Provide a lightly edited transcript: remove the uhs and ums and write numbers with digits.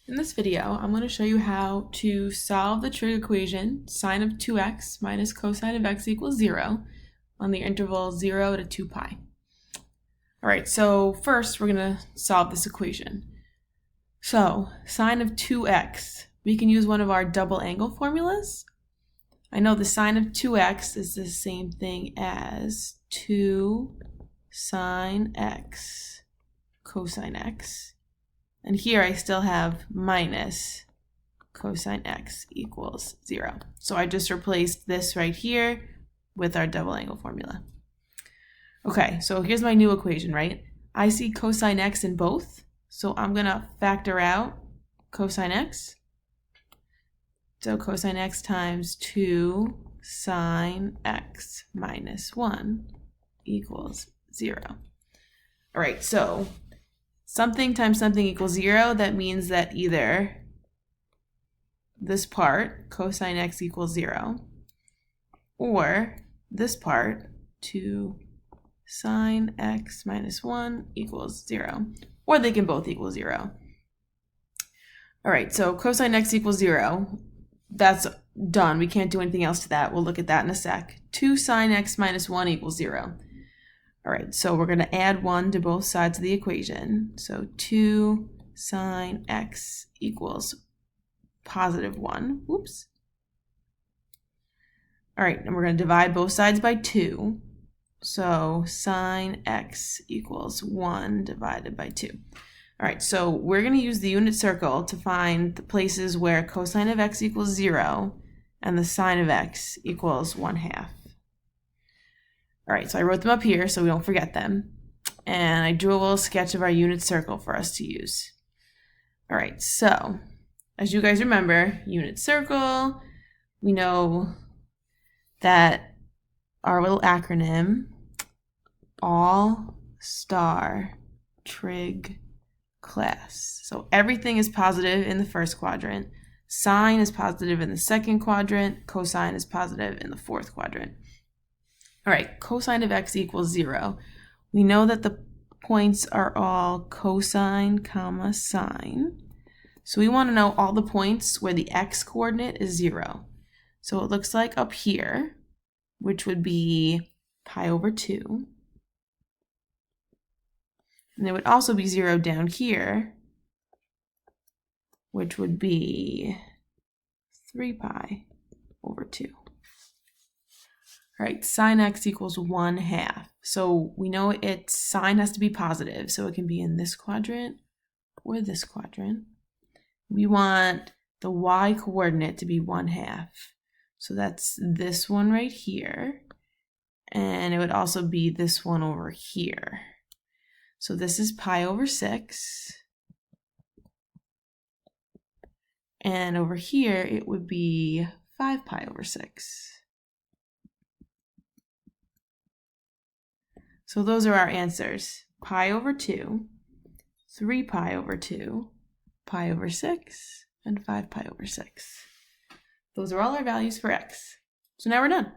In this video, I'm going to show you how to solve the trig equation sine of 2x minus cosine of x equals 0 on the interval 0 to 2 pi. Alright, so first we're going to solve this equation. So, sine of 2x, we can use one of our double angle formulas. I know the sine of 2x is the same thing as 2 sine x cosine x. And here I still have minus cosine x equals 0. So I just replaced this right here with our double angle formula. Okay, so here's my new equation, right? I see cosine x in both, so I'm going to factor out cosine x. So cosine x times 2 sine x minus 1 equals 0. All right, so something times something equals 0, that means that either this part, cosine x equals 0, or this part, 2 sine x minus 1 equals 0, or they can both equal 0. All right, so cosine x equals 0, that's done. We can't do anything else to that. We'll look at that in a sec. 2 sine x minus 1 equals 0. All right, so we're going to add 1 to both sides of the equation. So 2 sine x equals positive 1. Oops. All right, and we're going to divide both sides by 2. So sine x equals 1 divided by 2. All right, so we're going to use the unit circle to find the places where cosine of x equals 0 and the sine of x equals 1/2. All right, so I wrote them up here so we don't forget them. And I drew a little sketch of our unit circle for us to use. All right, so as you guys remember, unit circle, we know that our little acronym, all star trig class. So everything is positive in the first quadrant. Sine is positive in the second quadrant. Cosine is positive in the fourth quadrant. All right, cosine of x equals 0. We know that the points are all cosine, comma, sine. So we want to know all the points where the x coordinate is 0. So it looks like up here, which would be pi over 2. And there would also be 0 down here, which would be 3 pi over 2. All right, sine x equals 1/2. So we know its sign has to be positive, so it can be in this quadrant or this quadrant. We want the y coordinate to be 1/2. So that's this one right here. And it would also be this one over here. So this is pi over 6. And over here, it would be 5 pi over 6. So those are our answers. Pi over 2, 3 pi over 2, pi over 6, and 5 pi over 6. Those are all our values for x. So now we're done.